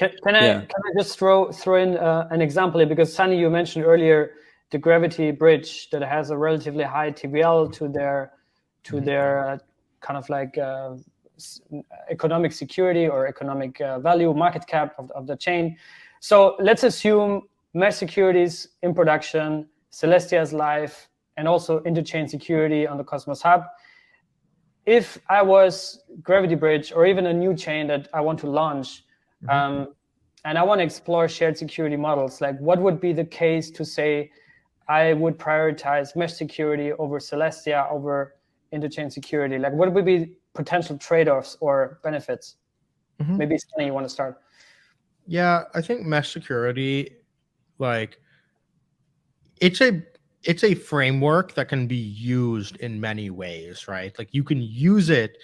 Can I just throw in an example here? Because Sunny, you mentioned earlier the Gravity bridge that has a relatively high TVL to their kind of like economic security or economic value, market cap of the chain. So let's assume mesh securities in production, Celestia is live, and also interchain security on the Cosmos Hub. If I was Gravity Bridge or even a new chain that I want to launch, and I want to explore shared security models, like what would be the case to say I would prioritize mesh security over Celestia, over interchain security? Like what would be potential trade-offs or benefits? Maybe Sunny, you want to start? Yeah, I think mesh security, like it's a framework that can be used in many ways, right? Like you can use it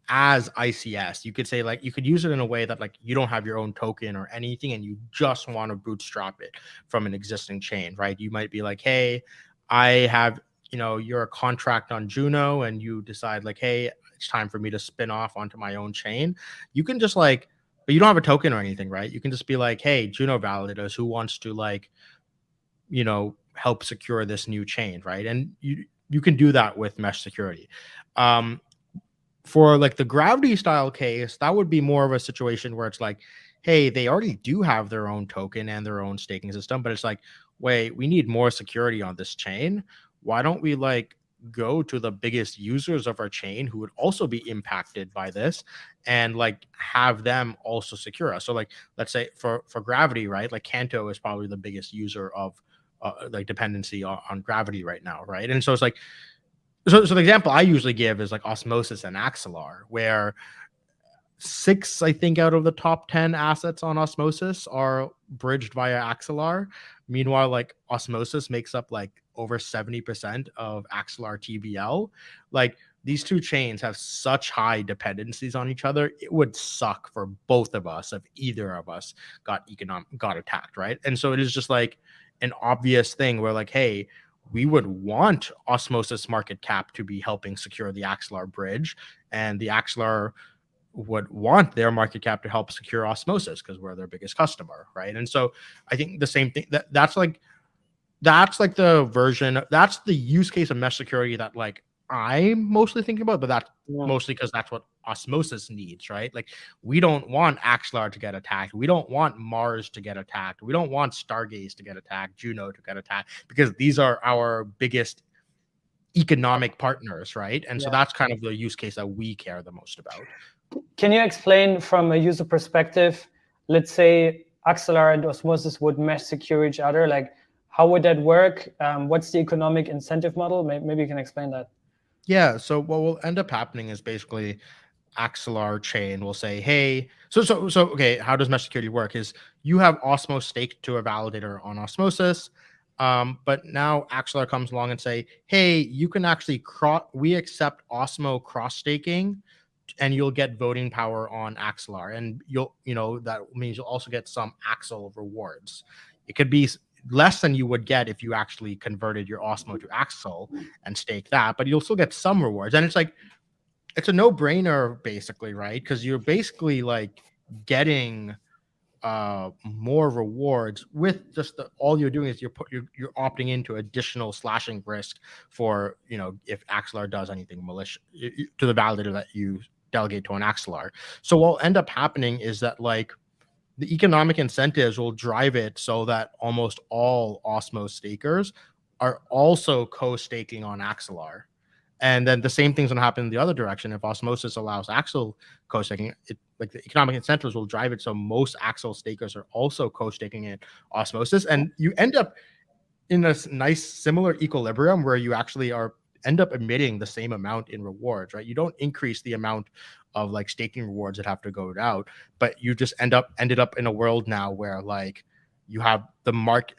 as ICS. You could say like you could use it in a way that like you don't have your own token or anything and you just want to bootstrap it from an existing chain, right? You might be like, hey, I have, you're a contract on Juno and you decide like, hey, it's time for me to spin off onto my own chain. You can just like, but you don't have a token or anything, right? You can just be like, hey, Juno validators, who wants to like, help secure this new chain, right? And you can do that with mesh security. For like the Gravity style case, that would be more of a situation where it's like, hey, they already do have their own token and their own staking system, but it's like, wait, we need more security on this chain. Why don't we like go to the biggest users of our chain who would also be impacted by this and like have them also secure us? So like, let's say for Gravity, right? Like Canto is probably the biggest user of like dependency on Gravity right now, right? And so it's like, so the example I usually give is like Osmosis and Axelar, where 6, I think, out of the top 10 assets on Osmosis are bridged via Axelar. Meanwhile, like Osmosis makes up like over 70% of Axelar TVL. Like these two chains have such high dependencies on each other. It would suck for both of us if either of us got attacked, right? And so it is just like an obvious thing where like, hey, we would want Osmosis market cap to be helping secure the Axelar bridge, and the Axelar would want their market cap to help secure Osmosis because we're their biggest customer, right? And so I think the same thing, that's like the version, that's the use case of mesh security that like I'm mostly thinking about, but that's mostly because that's what Osmosis needs, right? Like we don't want Axelar to get attacked. We don't want Mars to get attacked. We don't want Stargaze to get attacked, Juno to get attacked, because these are our biggest economic partners, right? And so that's kind of the use case that we care the most about. Can you explain from a user perspective, let's say Axelar and Osmosis would mesh secure each other, like how would that work? What's the economic incentive model? Maybe you can explain that. Yeah, so what will end up happening is basically Axelar chain will say, hey, so okay, how does mesh security work? Is you have Osmo staked to a validator on Osmosis, but now Axelar comes along and say, hey, you can actually we accept Osmo cross staking, and you'll get voting power on Axelar, and that means you'll also get some Axel rewards. It could be less than you would get if you actually converted your Osmo to Axel and stake that, but you'll still get some rewards. And it's like, it's a no-brainer basically, right? Because you're basically like getting more rewards with just all you're doing is you're opting into additional slashing risk for, if Axelar does anything malicious to the validator that you delegate to an Axelar. So what'll end up happening is that like the economic incentives will drive it so that almost all Osmo stakers are also co-staking on Axelar. And then the same thing's going to happen in the other direction. If Osmosis allows Axel co-staking, like the economic incentives will drive it so most Axel stakers are also co-staking in Osmosis. And you end up in a nice similar equilibrium where you actually end up emitting the same amount in rewards, right? You don't increase the amount of like staking rewards that have to go out, but you just ended up in a world now where like you have the market.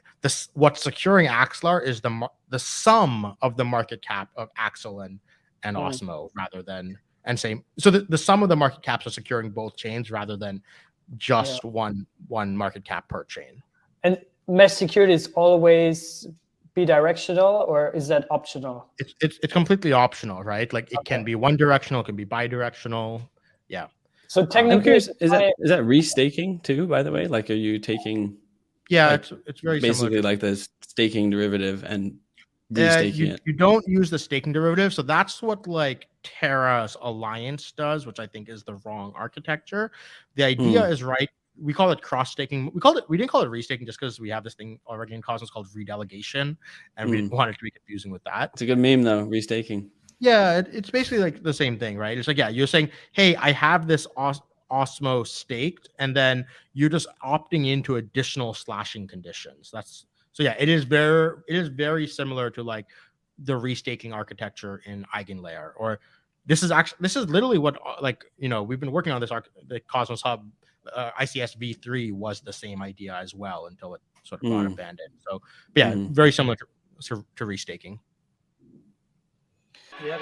What's securing Axelar is the sum of the market cap of Axel and Osmo rather than so the sum of the market caps are securing both chains rather than just one market cap per chain. And mesh security is always bidirectional, or is that optional? It's completely optional, right? Like it can be one directional, it can be bidirectional. Yeah. So technically, I'm curious, is that restaking too, by the way? Like, are you taking it's very basically similar like the staking derivative and restaking it? You don't use the staking derivative, so that's what like Terra's Alliance does, which I think is the wrong architecture. The idea is right. We call it cross staking. We didn't call it restaking just because we have this thing already in Cosmos called redelegation, and we didn't want it to be confusing with that. It's a good meme though, restaking. Yeah, it's basically like the same thing, right? It's like, yeah, you're saying, hey, I have this Osmo staked, and then you're just opting into additional slashing conditions. So yeah, it is very similar to like the restaking architecture in Eigenlayer. Or this is literally what we've been working on this the Cosmos Hub ICS v3 was the same idea as well until it sort of got abandoned. So yeah, very similar to restaking. Yeah.